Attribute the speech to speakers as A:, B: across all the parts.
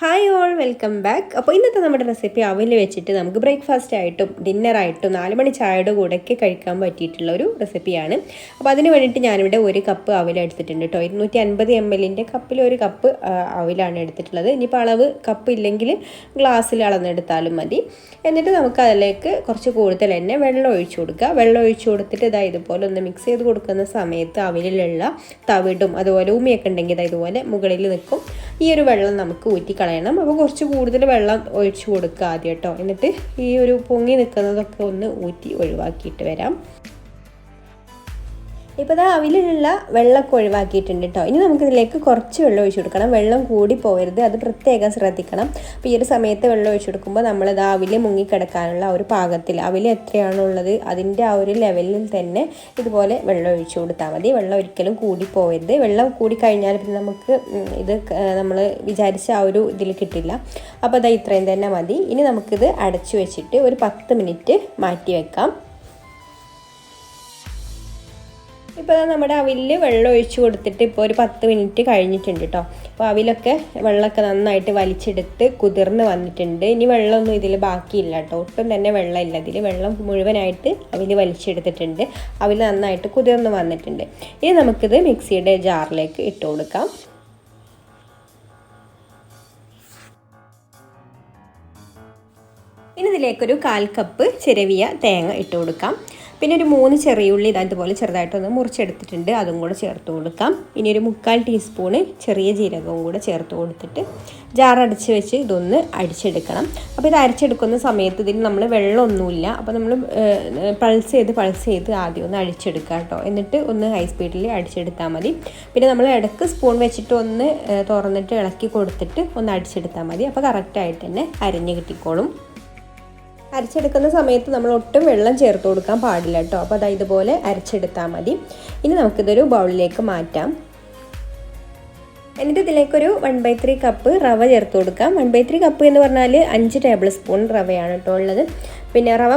A: Hi all, welcome back. അപ്പോൾ ഇന്നത്തെ നമ്മുടെ റെസിപ്പി അവൽ വെച്ചിട്ട് നമുക്ക് ബ്രേക്ക്ഫാസ്റ്റ് ആയിട്ടും ഡിന്നറായിട്ടും 4 മണി ചായയുടെ കൂടെയൊക്കെ കഴിക്കാൻ പറ്റിയിട്ടുള്ള ഒരു റെസിപ്പിയാണ്. അപ്പോൾ അതിന് വേണ്ടിയിട്ട് ഞാനിവിടെ 1 കപ്പ് അവൽ എടുത്തിട്ടുണ്ട് കേട്ടോ. 250 ml കപ്പിൽ 1 കപ്പ് അവലാണ് എടുത്തിട്ടുള്ളത്. ഇനിയിപ്പോൾ അളവ് കപ്പ് ഇല്ലെങ്കിൽ ഗ്ലാസ്സിൽ അളന്നെടുത്താലും മതി. എന്നിട്ട് നമുക്ക് അതിലേക്ക് കുറച്ച് കൂടുതൽ തന്നെ വെള്ളം ഒഴിച്ചു കൊടുക്കുക. വെള്ളം ഒഴിച്ചു കൊടുത്തിട്ട് ഇതുപോലെ ഒന്ന് മിക്സ് ചെയ്ത് കൊടുക്കുന്ന സമയത്ത് അവലിലുള്ള തവിടും അതുപോലെ ഉമിയൊക്കെ ഉണ്ടെങ്കിൽ ഇതുപോലെ മുകളിൽ നിൽക്കും. ഈ ഒരു വെള്ളം നമുക്ക് ഊറ്റി കളയണം. അപ്പോൾ കുറച്ച് കൂടുതൽ വെള്ളം ഒഴിച്ചു കൊടുക്കുക ആദ്യം കേട്ടോ. എന്നിട്ട് ഈ ഒരു പൊങ്ങി നിൽക്കുന്നതൊക്കെ ഒന്ന് ഊറ്റി ഒഴിവാക്കിയിട്ട് വരാം. ഇപ്പോൾ അവിലുള്ള വെള്ളമൊക്കെ ഒഴിവാക്കിയിട്ടുണ്ട് കേട്ടോ. ഇനി നമുക്കിതിലേക്ക് കുറച്ച് വെള്ളം ഒഴിച്ചു കൊടുക്കണം. വെള്ളം കൂടി പോകരുത്, അത് പ്രത്യേകം ശ്രദ്ധിക്കണം. അപ്പോൾ ഈ ഒരു സമയത്ത് വെള്ളം ഒഴിച്ചു കൊടുക്കുമ്പോൾ നമ്മളത് അവിൽ മുങ്ങിക്കിടക്കാനുള്ള ഒരു പാകത്തിൽ അവിൽ എത്രയാണുള്ളത് അതിൻ്റെ ആ ഒരു ലെവലിൽ തന്നെ ഇതുപോലെ വെള്ളം ഒഴിച്ചു കൊടുത്താൽ മതി. വെള്ളം ഒരിക്കലും കൂടി പോകരുത്. വെള്ളം കൂടി കഴിഞ്ഞാൽ പിന്നെ നമുക്ക് ഇത് നമ്മൾ വിചാരിച്ച ആ ഒരു ഇതിൽ കിട്ടില്ല. അപ്പോൾ ഇത്രയും തന്നെ മതി. ഇനി നമുക്കിത് അടച്ചു വെച്ചിട്ട് ഒരു 10 മിനിറ്റ് മാറ്റി വെക്കാം. ഇപ്പോൾ നമ്മുടെ അവിലിൽ വെള്ളം ഒഴിച്ചു കൊടുത്തിട്ട് ഇപ്പോൾ ഒരു 10 മിനിറ്റ് കഴിഞ്ഞിട്ടുണ്ട് കേട്ടോ. അപ്പോൾ അവിലൊക്കെ വെള്ളമൊക്കെ നന്നായിട്ട് വലിച്ചെടുത്ത് കുതിർന്ന് വന്നിട്ടുണ്ട്. ഇനി വെള്ളമൊന്നും ഇതിൽ ബാക്കിയില്ല കേട്ടോ. ഒട്ടും തന്നെ വെള്ളമില്ല ഇതിൽ. വെള്ളം മുഴുവനായിട്ട് അവിൽ വലിച്ചെടുത്തിട്ടുണ്ട്. അവിൽ നന്നായിട്ട് കുതിർന്ന് വന്നിട്ടുണ്ട്. ഇനി നമുക്കിത് മിക്സിയുടെ ജാറിലേക്ക് ഇട്ട് കൊടുക്കാം. ഇനി ഇതിലേക്കൊരു 1/4 കപ്പ് ചിരവിയ തേങ്ങ ഇട്ട് കൊടുക്കാം. പിന്നെ ഒരു 3 ചെറിയുള്ളി ഇതുപോലെ ചെറുതായിട്ടൊന്ന് മുറിച്ചെടുത്തിട്ടുണ്ട്, അതും കൂടെ ചേർത്ത് കൊടുക്കാം. ഇനി ഒരു 3/4 ടീസ്പൂണ് ചെറിയ ജീരകവും കൂടെ ചേർത്ത് കൊടുത്തിട്ട് ജാർ അടച്ച് വെച്ച് ഇതൊന്ന് അടിച്ചെടുക്കണം. അപ്പോൾ ഇത് അരച്ചെടുക്കുന്ന സമയത്ത് ഇതിൽ നമ്മൾ വെള്ളമൊന്നുമില്ല. അപ്പോൾ നമ്മൾ പൾസ് ചെയ്ത് ആദ്യം ഒന്ന് അടിച്ചെടുക്കുക കേട്ടോ. എന്നിട്ട് ഒന്ന് ഹൈ സ്പീഡിൽ അടിച്ചെടുത്താൽ മതി. പിന്നെ നമ്മൾ ഇടയ്ക്ക് സ്പൂൺ വെച്ചിട്ട് ഒന്ന് തുറന്നിട്ട് ഇളക്കി കൊടുത്തിട്ട് ഒന്ന് അടിച്ചെടുത്താൽ മതി. അപ്പോൾ കറക്റ്റായിട്ട് തന്നെ അരിഞ്ഞ് കിട്ടിക്കോളും. അരച്ചെടുക്കുന്ന സമയത്ത് നമ്മൾ ഒട്ടും വെള്ളം ചേർത്ത് കൊടുക്കാൻ പാടില്ല കേട്ടോ. അപ്പോൾ ഇതുപോലെ അരച്ചെടുത്താൽ മതി. ഇനി നമുക്കിതൊരു ബൗളിലേക്ക് മാറ്റാം. എന്നിട്ട് ഇതിലേക്കൊരു 1/3 കപ്പ് റവ ചേർത്ത് കൊടുക്കാം. 1/3 കപ്പ് എന്ന് പറഞ്ഞാൽ 5 ടേബിൾ സ്പൂൺ റവയാണ് കേട്ടോ ഉള്ളത്. പിന്നെ റവ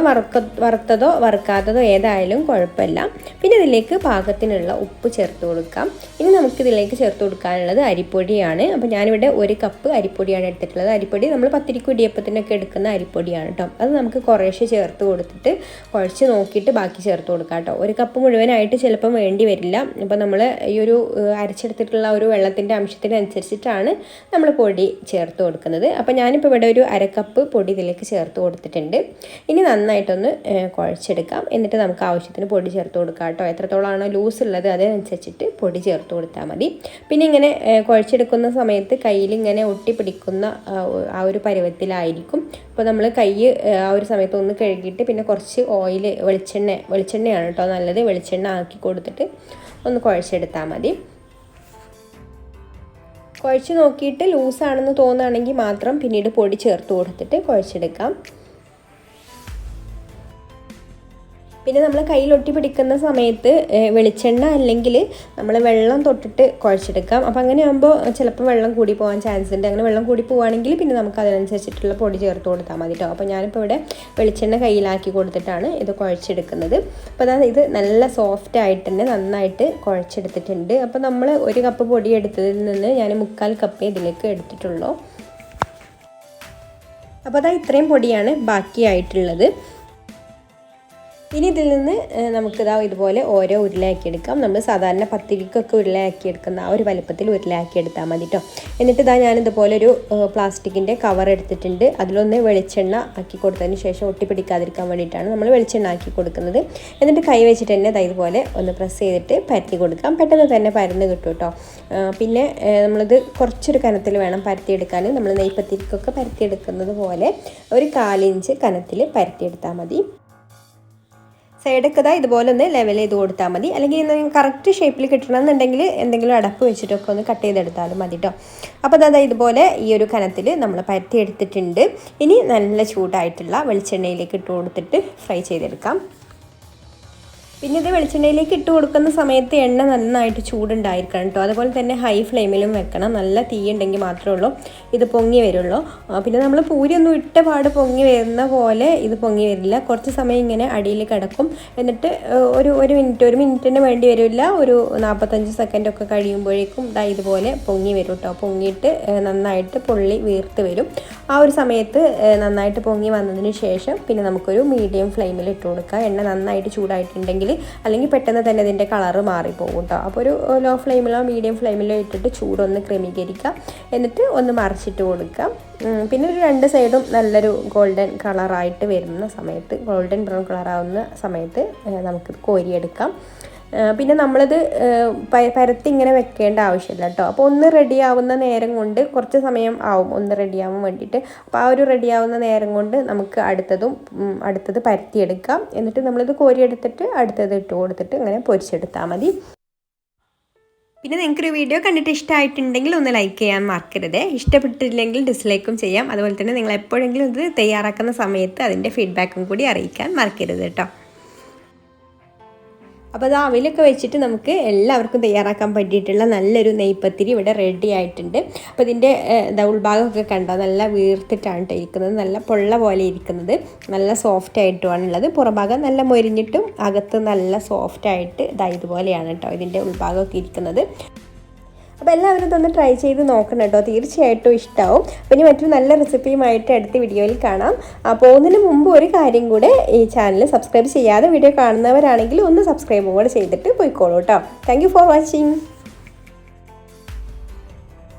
A: വറുത്തതോ വറുക്കാത്തതോ ഏതായാലും കുഴപ്പമില്ല. പിന്നെ ഇതിലേക്ക് പാകത്തിനുള്ള ഉപ്പ് ചേർത്ത് കൊടുക്കാം. ഇനി നമുക്കിതിലേക്ക് ചേർത്ത് കൊടുക്കാനുള്ളത് അരിപ്പൊടിയാണ്. അപ്പോൾ ഞാനിവിടെ 1 കപ്പ് അരിപ്പൊടിയാണ് എടുത്തിട്ടുള്ളത്. അരിപ്പൊടി നമ്മൾ പത്തിരിക്കും ഇടിയപ്പത്തിനൊക്കെ എടുക്കുന്ന അരിപ്പൊടിയാണ് കേട്ടോ. അത് നമുക്ക് കുറേശ്ശെ ചേർത്ത് കൊടുത്തിട്ട് കുഴച്ച് നോക്കിയിട്ട് ബാക്കി ചേർത്ത് കൊടുക്കാം കേട്ടോ. 1 കപ്പ് മുഴുവനായിട്ട് ചിലപ്പം വേണ്ടി വരില്ല. അപ്പോൾ നമ്മൾ ഈ ഒരു അരച്ചെടുത്തിട്ടുള്ള ഒരു വെള്ളത്തിൻ്റെ അംശത്തിനനുസരിച്ചിട്ടാണ് നമ്മൾ പൊടി ചേർത്ത് കൊടുക്കുന്നത്. അപ്പോൾ ഞാനിപ്പോൾ ഇവിടെ ഒരു 1/2 കപ്പ് പൊടി ഇതിലേക്ക് ചേർത്ത് കൊടുത്തിട്ടുണ്ട്. ഇനി നന്നായിട്ടൊന്ന് കുഴച്ചെടുക്കാം. എന്നിട്ട് നമുക്ക് ആവശ്യത്തിന് പൊടി ചേർത്ത് കൊടുക്കാം കേട്ടോ. എത്രത്തോളമാണോ ലൂസ് ഉള്ളത് അതനുസരിച്ചിട്ട് പൊടി ചേർത്ത് കൊടുത്താൽ മതി. പിന്നെ ഇങ്ങനെ കുഴച്ചെടുക്കുന്ന സമയത്ത് കയ്യിൽ ഇങ്ങനെ ഒട്ടിപ്പിടിക്കുന്ന ആ ഒരു പരുവത്തിലായിരിക്കും. അപ്പോൾ നമ്മൾ കൈ ആ ഒരു സമയത്ത് ഒന്ന് കഴുകിയിട്ട് പിന്നെ കുറച്ച് ഓയിൽ വെളിച്ചെണ്ണയാണ് കേട്ടോ നല്ലത്. വെളിച്ചെണ്ണ ആക്കി കൊടുത്തിട്ട് ഒന്ന് കുഴച്ചെടുത്താൽ മതി. കുഴച്ച് നോക്കിയിട്ട് ലൂസാണെന്ന് തോന്നുകയാണെങ്കിൽ മാത്രം പിന്നീട് പൊടി ചേർത്ത് കൊടുത്തിട്ട് കുഴച്ചെടുക്കാം. പിന്നെ നമ്മൾ കയ്യിൽ ഒട്ടി പിടിക്കുന്ന സമയത്ത് വെളിച്ചെണ്ണ അല്ലെങ്കിൽ നമ്മൾ വെള്ളം തൊട്ടിട്ട് കുഴച്ചെടുക്കാം. അപ്പോൾ അങ്ങനെ ആകുമ്പോൾ ചിലപ്പോൾ വെള്ളം കൂടി പോകാൻ ചാൻസ് ഉണ്ട്. അങ്ങനെ വെള്ളം കൂടി പോവുകയാണെങ്കിൽ പിന്നെ നമുക്ക് അതിനനുസരിച്ചിട്ടുള്ള പൊടി ചേർത്ത് കൊടുത്താൽ മതി കേട്ടോ. അപ്പോൾ ഞാനിപ്പോൾ ഇവിടെ വെളിച്ചെണ്ണ കയ്യിലാക്കി കൊടുത്തിട്ടാണ് ഇത് കുഴച്ചെടുക്കുന്നത്. അപ്പോൾ ഇത് നല്ല സോഫ്റ്റ് ആയിട്ട് തന്നെ നന്നായിട്ട് കുഴച്ചെടുത്തിട്ടുണ്ട്. അപ്പോൾ നമ്മൾ 1 കപ്പ് പൊടി എടുത്തതിൽ നിന്ന് ഞാൻ 3/4 കപ്പേ ഇതിലേക്ക് എടുത്തിട്ടുള്ളൂ. അപ്പോൾ ഇത്രയും പൊടിയാണ് ബാക്കിയായിട്ടുള്ളത്. ഇനി ഇതിൽ നിന്ന് നമുക്ക് ഇതുപോലെ ഓരോ ഉരുളയാക്കി എടുക്കാം. നമ്മൾ സാധാരണ പത്തിരിക്കൊക്കെ ഉരുളയാക്കി എടുക്കുന്ന ആ ഒരു വലുപ്പത്തിൽ ഉരുളയാക്കി എടുത്താൽ മതി കേട്ടോ. എന്നിട്ട് ഞാനിതുപോലെ ഒരു പ്ലാസ്റ്റിക്കിൻ്റെ കവർ എടുത്തിട്ടുണ്ട്. അതിലൊന്ന് വെളിച്ചെണ്ണ ആക്കി കൊടുത്തതിന് ശേഷം ഒട്ടിപ്പിടിക്കാതിരിക്കാൻ വേണ്ടിയിട്ടാണ് നമ്മൾ വെളിച്ചെണ്ണ ആക്കി കൊടുക്കുന്നത്. എന്നിട്ട് കൈ വെച്ചിട്ട് തന്നെ ഇതുപോലെ ഒന്ന് പ്രസ് ചെയ്തിട്ട് പരത്തി കൊടുക്കാം. പെട്ടെന്ന് തന്നെ പരന്ന് കിട്ടും കേട്ടോ. പിന്നെ നമ്മളിത് കുറച്ചൊരു കനത്തിൽ വേണം പരത്തിയെടുക്കാൻ. നമ്മൾ നെയ്പത്തിരിക്കൊക്കെ പരത്തിയെടുക്കുന്നത് പോലെ ഒരു 1/4 ഇഞ്ച് കനത്തിൽ പരത്തിയെടുത്താൽ മതി. സൈഡൊക്കെ ഇതുപോലെ ഒന്ന് ലെവൽ ചെയ്ത് കൊടുത്താൽ മതി. അല്ലെങ്കിൽ കറക്റ്റ് ഷേപ്പിൽ കിട്ടണമെന്നുണ്ടെങ്കിൽ എന്തെങ്കിലും അടപ്പ് വെച്ചിട്ടൊക്കെ ഒന്ന് കട്ട് ചെയ്തെടുത്താലും മതി കേട്ടോ. അപ്പോൾ ഇതുപോലെ ഈ ഒരു കനത്തിൽ നമ്മൾ പരത്തി എടുത്തിട്ടുണ്ട്. ഇനി നല്ല ചൂടായിട്ടുള്ള വെളിച്ചെണ്ണയിലേക്ക് ഇട്ട് കൊടുത്തിട്ട് ഫ്രൈ ചെയ്തെടുക്കാം. പിന്നെ ഇത് വെളിച്ചെണ്ണയിലേക്ക് ഇട്ട് കൊടുക്കുന്ന സമയത്ത് എണ്ണ നന്നായിട്ട് ചൂടുണ്ടായിരിക്കണം കേട്ടോ. അതുപോലെ തന്നെ ഹൈ ഫ്ലെയിമിലും വെക്കണം. നല്ല തീ ഉണ്ടെങ്കിൽ മാത്രമേ ഉള്ളൂ ഇത് പൊങ്ങി വരുള്ളൂ. പിന്നെ നമ്മൾ പൂരിയൊന്നും ഇട്ട പാട് പൊങ്ങി വരുന്ന പോലെ ഇത് പൊങ്ങി വരില്ല. കുറച്ച് സമയം ഇങ്ങനെ അടിയിൽ കിടക്കും. എന്നിട്ട് ഒരു മിനിറ്റിന് വേണ്ടി വരില്ല, ഒരു 45 സെക്കൻഡൊക്കെ കഴിയുമ്പോഴേക്കും ഇതുപോലെ പൊങ്ങി വരും കേട്ടോ. പൊങ്ങിയിട്ട് നന്നായിട്ട് പൊള്ളി വീർത്ത് വരും. ആ ഒരു സമയത്ത് നന്നായിട്ട് പൊങ്ങി വന്നതിന് ശേഷം പിന്നെ നമുക്കൊരു മീഡിയം ഫ്ലെയിമിൽ ഇട്ട് കൊടുക്കുക. എണ്ണ നന്നായിട്ട് ചൂടായിട്ടുണ്ടെങ്കിൽ, അല്ലെങ്കിൽ പെട്ടെന്ന് തന്നെ ഇതിൻ്റെ കളറ് മാറിപ്പോകും കേട്ടോ. അപ്പോൾ ഒരു ലോ ഫ്ലെയിമിലോ മീഡിയം ഫ്ലെയിമിലോ ഇട്ടിട്ട് ചൂടൊന്ന് ക്രമീകരിക്കുക. എന്നിട്ട് ഒന്ന് മറിച്ചിട്ട് കൊടുക്കുക. പിന്നെ ഒരു 2 സൈഡും നല്ലൊരു ഗോൾഡൻ കളറായിട്ട് വരുന്ന സമയത്ത്, ഗോൾഡൻ ബ്രൗൺ കളറാവുന്ന സമയത്ത് നമുക്ക് കോരിയെടുക്കാം. പിന്നെ നമ്മളത് പരത്തി ഇങ്ങനെ വെക്കേണ്ട ആവശ്യമില്ല കേട്ടോ. അപ്പോൾ ഒന്ന് റെഡിയാവുന്ന നേരം കൊണ്ട് കുറച്ച് സമയം ആവും ഒന്ന് റെഡിയാവാൻ വേണ്ടിയിട്ട്. അപ്പോൾ ആ ഒരു റെഡിയാവുന്ന നേരം കൊണ്ട് നമുക്ക് അടുത്തത് പരത്തിയെടുക്കാം. എന്നിട്ട് നമ്മളിത് കോരിയെടുത്തിട്ട് അടുത്തത് ഇട്ട് കൊടുത്തിട്ട് ഇങ്ങനെ പൊരിച്ചെടുത്താൽ മതി. പിന്നെ നിങ്ങൾക്കൊരു വീഡിയോ കണ്ടിട്ട് ഇഷ്ടമായിട്ടുണ്ടെങ്കിൽ ഒന്ന് ലൈക്ക് ചെയ്യാൻ മറക്കരുത്. ഇഷ്ടപ്പെട്ടില്ലെങ്കിൽ ഡിസ്ലൈക്കും ചെയ്യാം. അതുപോലെ തന്നെ നിങ്ങൾ എപ്പോഴെങ്കിലും ഇത് തയ്യാറാക്കുന്ന സമയത്ത് അതിൻ്റെ ഫീഡ്ബാക്കും കൂടി അറിയിക്കാൻ മറക്കരുത് കേട്ടോ. അപ്പോൾ അത് അവിലൊക്കെ വെച്ചിട്ട് നമുക്ക് എല്ലാവർക്കും തയ്യാറാക്കാൻ പറ്റിയിട്ടുള്ള നല്ലൊരു നെയ്പത്തിരി ഇവിടെ റെഡി ആയിട്ടുണ്ട്. അപ്പോൾ ഇതിൻ്റെ ഉൾഭാഗമൊക്കെ കണ്ടാൽ നല്ല വീർത്തിട്ടാണ് ഇരിക്കുന്നത്, നല്ല പൊള്ള പോലെ ഇരിക്കുന്നത്, നല്ല സോഫ്റ്റ് ആയിട്ടുമാണുള്ളത്. പുറഭാഗം നല്ല മൊരിഞ്ഞിട്ടും അകത്ത് നല്ല സോഫ്റ്റായിട്ട് ഇതുപോലെയാണ് കേട്ടോ ഇതിൻ്റെ ഉൾഭാഗമൊക്കെ ഇരിക്കുന്നത്. അപ്പോൾ എല്ലാവരും ഇതൊന്ന് ട്രൈ ചെയ്ത് നോക്കണം കേട്ടോ. തീർച്ചയായിട്ടും ഇഷ്ടമാവും. അപ്പോൾ ഇനി മറ്റൊരു നല്ല റെസിപ്പിയുമായിട്ട് അടുത്ത വീഡിയോയിൽ കാണാം. പോകുന്നതിന് മുമ്പ് ഒരു കാര്യം കൂടെ, ഈ ചാനൽ സബ്സ്ക്രൈബ് ചെയ്യാതെ വീഡിയോ കാണുന്നവരാണെങ്കിൽ ഒന്ന് സബ്സ്ക്രൈബ് കൂടെ ചെയ്തിട്ട് പോയിക്കോളൂ കേട്ടോ. Thank you for watching.